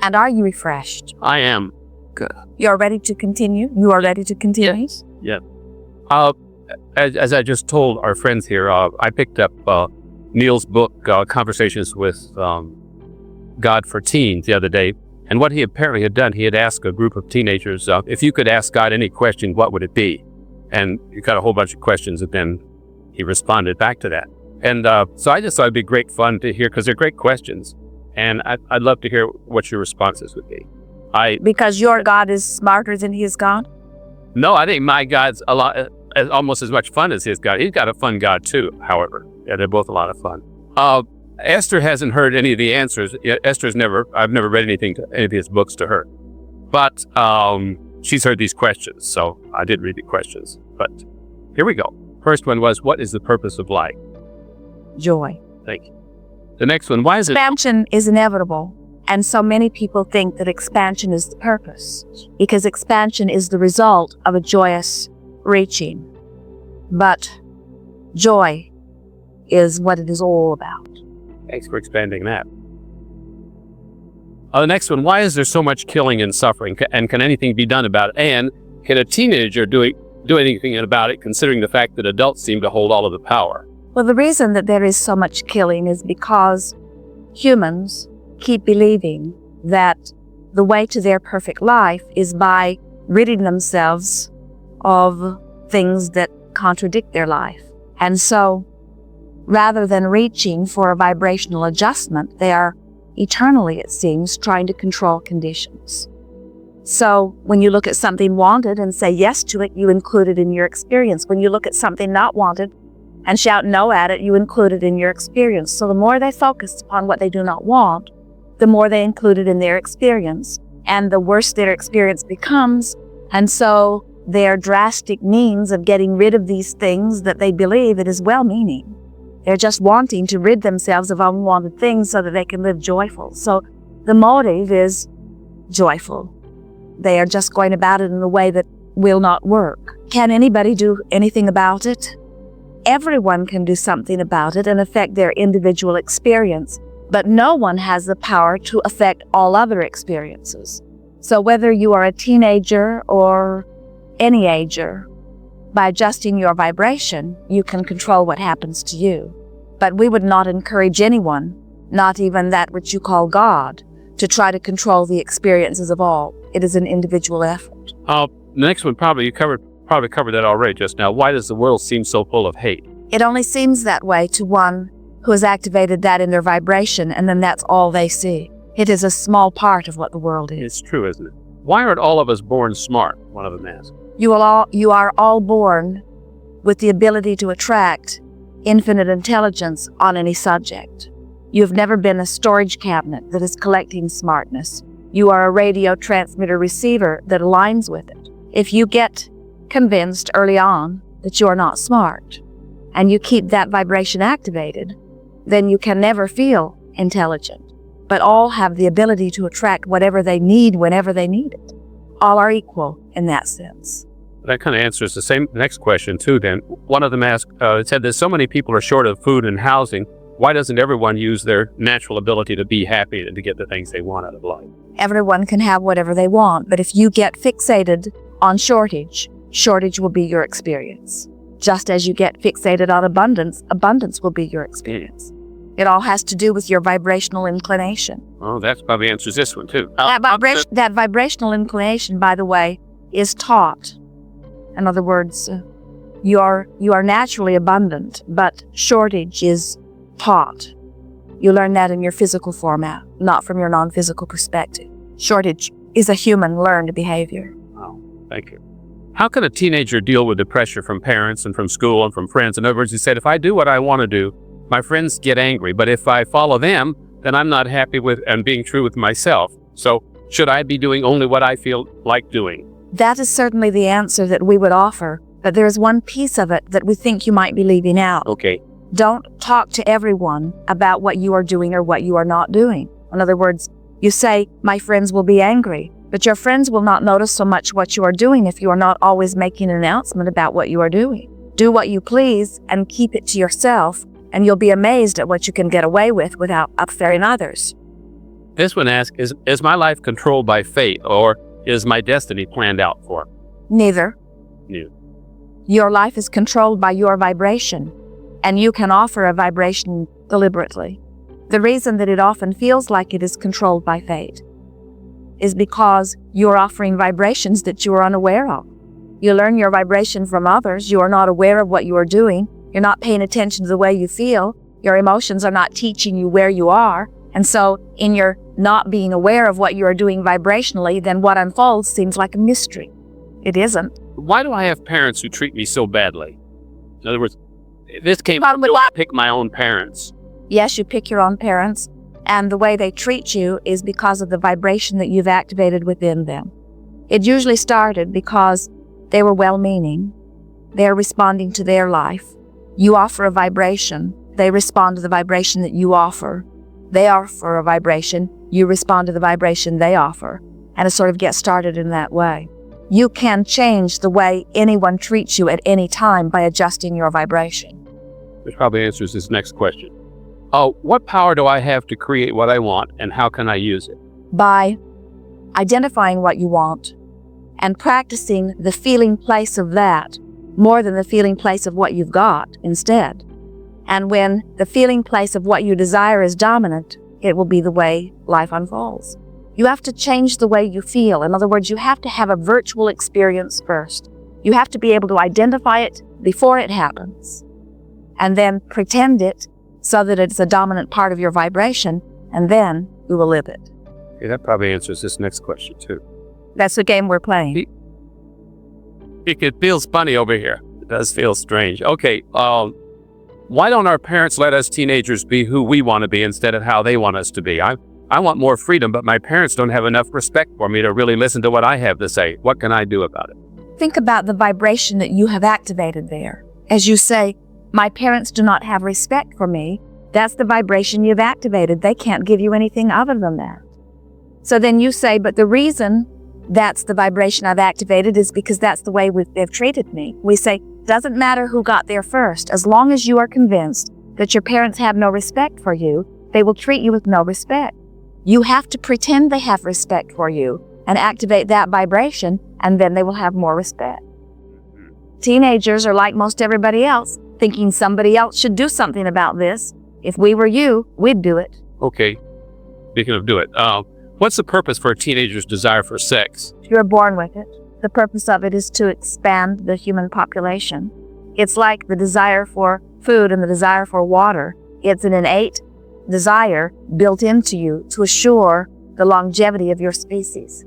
And are you refreshed? I am. Good. You're ready to continue? You are ready to continue? Yes. Yeah. As I just told our friends here, I picked up Neil's book, Conversations with God for Teens, the other day. And what he apparently had done, he had asked a group of teenagers, if you could ask God any question, what would it be? And you got a whole bunch of questions, and then he responded back to that. And so I just thought it'd be great fun to hear, because they're great questions. And I'd love to hear what your responses would be. Because your God is smarter than his God? No, I think my God's almost as much fun as his God. He's got a fun God too, however. Yeah, they're both a lot of fun. Esther hasn't heard any of the answers. I've never read anything to any of his books to her. But she's heard these questions, so I did read the questions. But here we go. First one was, what is the purpose of life? Joy. Thank you. The next one, why is it... Expansion is inevitable. And so many people think that expansion is the purpose, because expansion is the result of a joyous reaching. But joy is what it is all about. Thanks for expanding that. The next one, why is there so much killing and suffering, and can anything be done about it? And can a teenager do anything about it, considering the fact that adults seem to hold all of the power? Well, the reason that there is so much killing is because humans keep believing that the way to their perfect life is by ridding themselves of things that contradict their life. And so, rather than reaching for a vibrational adjustment, they are eternally, it seems, trying to control conditions. So, when you look at something wanted and say yes to it, you include it in your experience. When you look at something not wanted and shout no at it, you include it in your experience. So the more they focus upon what they do not want, the more they include it in their experience, and the worse their experience becomes. And so their drastic means of getting rid of these things that they believe it is well-meaning. They're just wanting to rid themselves of unwanted things so that they can live joyful. So the motive is joyful. They are just going about it in a way that will not work. Can anybody do anything about it? Everyone can do something about it and affect their individual experience. But no one has the power to affect all other experiences. So whether you are a teenager or any ager, by adjusting your vibration, you can control what happens to you. But we would not encourage anyone, not even that which you call God, to try to control the experiences of all. It is an individual effort. The next one, you probably covered that already just now. Why does the world seem so full of hate? It only seems that way to one who has activated that in their vibration, and then that's all they see. It is a small part of what the world is. It's true, isn't it? Why aren't all of us born smart? One of them asked. You are all born with the ability to attract infinite intelligence on any subject. You've never been a storage cabinet that is collecting smartness. You are a radio transmitter receiver that aligns with it. If you get convinced early on that you are not smart, and you keep that vibration activated, then you can never feel intelligent. But all have the ability to attract whatever they need whenever they need it. All are equal in that sense. That kind of answers the next question too then. One of them asked, it said that so many people are short of food and housing. Why doesn't everyone use their natural ability to be happy and to get the things they want out of life? Everyone can have whatever they want, but if you get fixated on shortage will be your experience. Just as you get fixated on abundance will be your experience. It all has to do with your vibrational inclination. Oh, that probably answers this one too. That vibrational inclination, by the way, is taught. In other words, you are naturally abundant, but shortage is taught. You learn that in your physical format, not from your non-physical perspective. Shortage is a human learned behavior. Oh, thank you. How can a teenager deal with the pressure from parents and from school and from friends? In other words, he said, if I do what I want to do, my friends get angry. But if I follow them, then I'm not happy with and being true with myself. So should I be doing only what I feel like doing? That is certainly the answer that we would offer. But there is one piece of it that we think you might be leaving out. Okay. Don't talk to everyone about what you are doing or what you are not doing. In other words, you say, my friends will be angry. But your friends will not notice so much what you are doing if you are not always making an announcement about what you are doing. Do what you please and keep it to yourself, and you'll be amazed at what you can get away with without upsetting others. This one asks, is my life controlled by fate, or is my destiny planned out for? Neither. Neither. Your life is controlled by your vibration, and you can offer a vibration deliberately. The reason that it often feels like it is controlled by fate is because you're offering vibrations that you are unaware of. You learn your vibration from others. You are not aware of what you are doing. You're not paying attention to the way you feel. Your emotions are not teaching you where you are. And so in your not being aware of what you are doing vibrationally, then what unfolds seems like a mystery. It isn't. Why do I have parents who treat me so badly? In other words, this came from I pick my own parents. Yes, you pick your own parents, and the way they treat you is because of the vibration that you've activated within them. It usually started because they were well-meaning. They're responding to their life. You offer a vibration. They respond to the vibration that you offer. They offer a vibration. You respond to the vibration they offer. And it sort of gets started in that way. You can change the way anyone treats you at any time by adjusting your vibration. Which probably answers this next question. What power do I have to create what I want, and how can I use it? By identifying what you want and practicing the feeling place of that more than the feeling place of what you've got instead. And when the feeling place of what you desire is dominant, it will be the way life unfolds. You have to change the way you feel. In other words, you have to have a virtual experience first. You have to be able to identify it before it happens, and then pretend it so that it's a dominant part of your vibration, and then you will live it. Okay, that probably answers this next question, too. That's the game we're playing. It feels funny over here. It does feel strange. Okay, why don't our parents let us teenagers be who we want to be instead of how they want us to be? I want more freedom, but my parents don't have enough respect for me to really listen to what I have to say. What can I do about it? Think about the vibration that you have activated there. As you say, my parents do not have respect for me. That's the vibration you've activated. They can't give you anything other than that. So then you say, but the reason that's the vibration I've activated is because that's the way they've treated me. We say, doesn't matter who got there first. As long as you are convinced that your parents have no respect for you, they will treat you with no respect. You have to pretend they have respect for you and activate that vibration, and then they will have more respect. Teenagers are like most everybody else, thinking somebody else should do something about this. If we were you, we'd do it. Okay. Speaking of do it, what's the purpose for a teenager's desire for sex? You're born with it. The purpose of it is to expand the human population. It's like the desire for food and the desire for water. It's an innate desire built into you to assure the longevity of your species.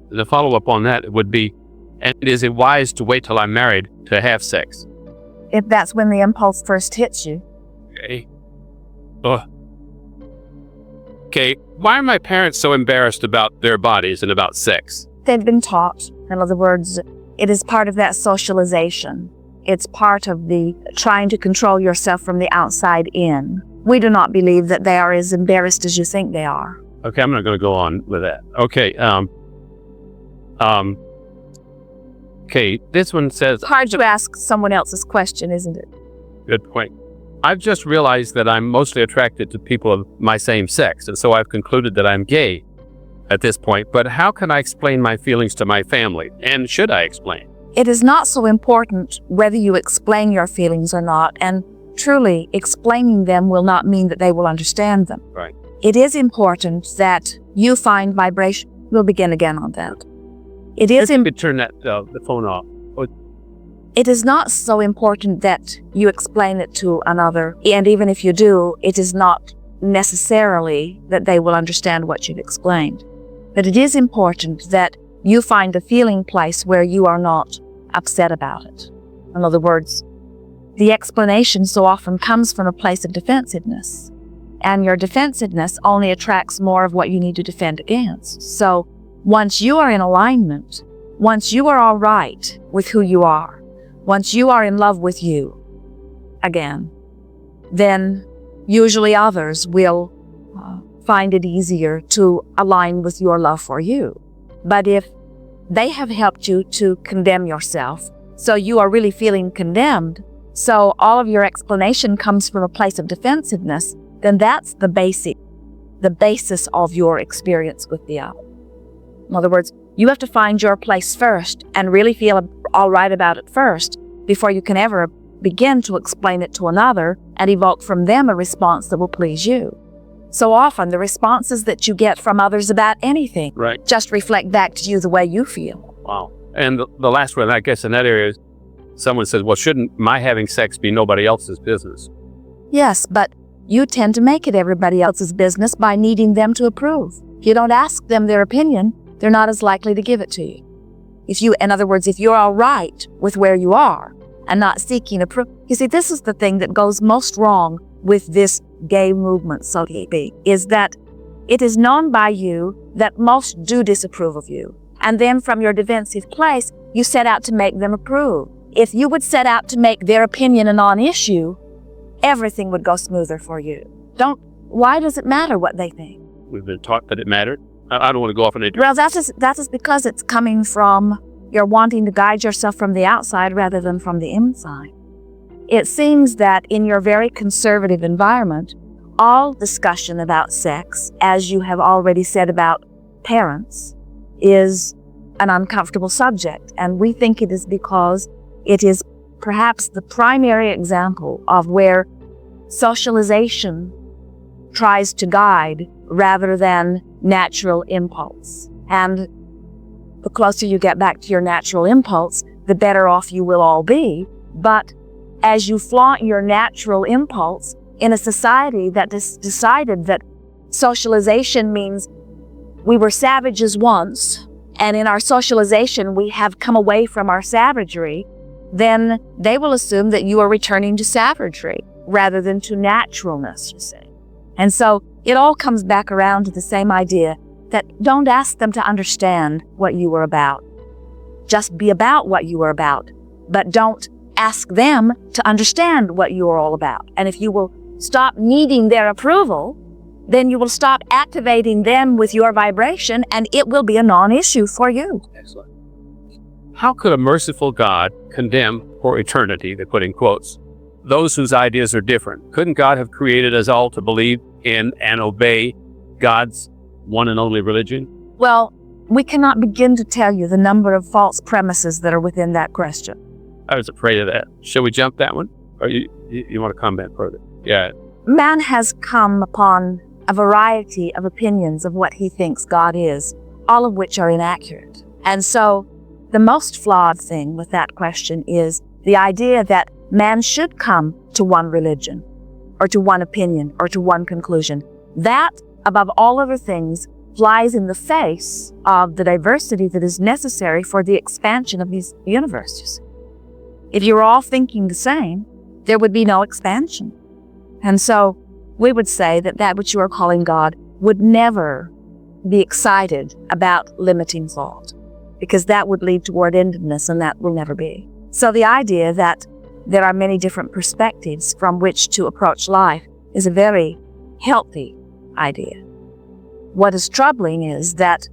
The follow-up on that would be, and is it wise to wait till I'm married to have sex? If that's when the impulse first hits you. Okay. Okay, why are my parents so embarrassed about their bodies and about sex? They've been taught. In other words, it is part of that socialization. It's part of the trying to control yourself from the outside in. We do not believe that they are as embarrassed as you think they are. Okay, I'm not going to go on with that. Okay, okay, this one says... It's hard to ask someone else's question, isn't it? Good point. I've just realized that I'm mostly attracted to people of my same sex, and so I've concluded that I'm gay at this point. But how can I explain my feelings to my family? And should I explain? It is not so important whether you explain your feelings or not, and truly, explaining them will not mean that they will understand them. Right. It is important that you find vibration. We'll begin again on that. It is turn that the phone off. It is not so important that you explain it to another, and even if you do, it is not necessarily that they will understand what you've explained. But it is important that you find a feeling place where you are not upset about it. In other words, the explanation so often comes from a place of defensiveness, and your defensiveness only attracts more of what you need to defend against. So once you are in alignment, once you are all right with who you are, once you are in love with you, again, then usually others will find it easier to align with your love for you. But if they have helped you to condemn yourself, so you are really feeling condemned, so all of your explanation comes from a place of defensiveness, then that's the basic the basis of your experience with the other. In other words, you have to find your place first and really feel all right about it first before you can ever begin to explain it to another and evoke from them a response that will please you. So often, the responses that you get from others about anything just reflect back to you the way you feel. Wow. And the last one, I guess, in that area is someone says, well, shouldn't my having sex be nobody else's business? Yes, but you tend to make it everybody else's business by needing them to approve. If you don't ask them their opinion, they're not as likely to give it to you. In other words, if you're all right with where you are and not seeking approval. You see, this is the thing that goes most wrong with this gay movement, so to speak, is that it is known by you that most do disapprove of you. And then from your defensive place, you set out to make them approve. If you would set out to make their opinion a non-issue, everything would go smoother for you. Why does it matter what they think? We've been taught that it mattered. I don't want to go off on a... Well, that is because it's coming from your wanting to guide yourself from the outside rather than from the inside. It seems that in your very conservative environment, all discussion about sex, as you have already said about parents, is an uncomfortable subject. And we think it is because it is perhaps the primary example of where socialization tries to guide rather than natural impulse. And the closer you get back to your natural impulse, the better off you will all be. But as you flaunt your natural impulse in a society that decided that socialization means we were savages once, and in our socialization we have come away from our savagery, then they will assume that you are returning to savagery rather than to naturalness, you see. And so it all comes back around to the same idea that don't ask them to understand what you were about. Just be about what you were about, but don't ask them to understand what you are all about. And if you will stop needing their approval, then you will stop activating them with your vibration, and it will be a non-issue for you. Excellent. How could a merciful God condemn for eternity, they put in quotes, those whose ideas are different? Couldn't God have created us all to believe in and obey God's one and only religion? Well, we cannot begin to tell you the number of false premises that are within that question. I was afraid of that. Shall we jump that one? Or you want to comment further? Yeah. Man has come upon a variety of opinions of what he thinks God is, all of which are inaccurate. And so the most flawed thing with that question is the idea that man should come to one religion or to one opinion or to one conclusion. That, above all other things, flies in the face of the diversity that is necessary for the expansion of these universes. If you were all thinking the same, there would be no expansion. And so we would say that that which you are calling God would never be excited about limiting thought, because that would lead toward endedness, and that will never be. So the idea that there are many different perspectives from which to approach life is a very healthy idea. What is troubling is that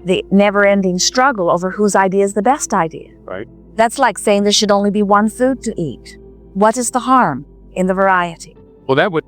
the never-ending struggle over whose idea is the best idea. Right. That's like saying there should only be one food to eat. What is the harm in the variety? Well, that would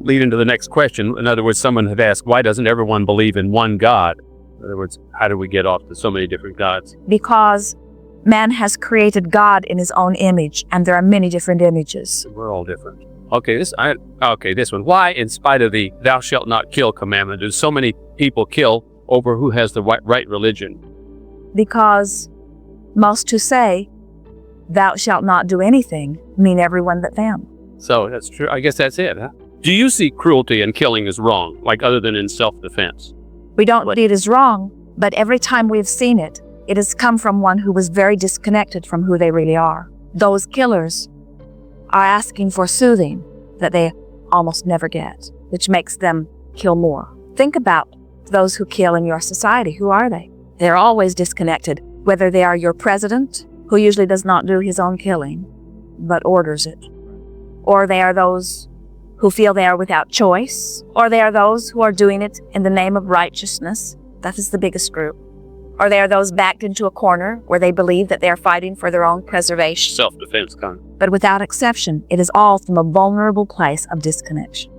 lead into the next question. In other words, someone had asked, why doesn't everyone believe in one God? In other words, how do we get off to so many different gods? Because man has created God in his own image, and there are many different images. We're all different. Okay, this one. Why, in spite of the thou shalt not kill commandment, do so many people kill over who has the right religion? Because most who say, thou shalt not do anything, mean everyone but them. So that's true. I guess that's it, huh? Do you see cruelty and killing as wrong, like other than in self-defense? We don't see it as wrong, but every time we've seen it, it has come from one who was very disconnected from who they really are. Those killers are asking for soothing that they almost never get, which makes them kill more. Think about those who kill in your society. Who are they? They're always disconnected, whether they are your president, who usually does not do his own killing, but orders it, or they are those who feel they are without choice, or they are those who are doing it in the name of righteousness. That is the biggest group. Or they are those backed into a corner where they believe that they are fighting for their own preservation. Self-defense kind. But without exception, it is all from a vulnerable place of disconnection.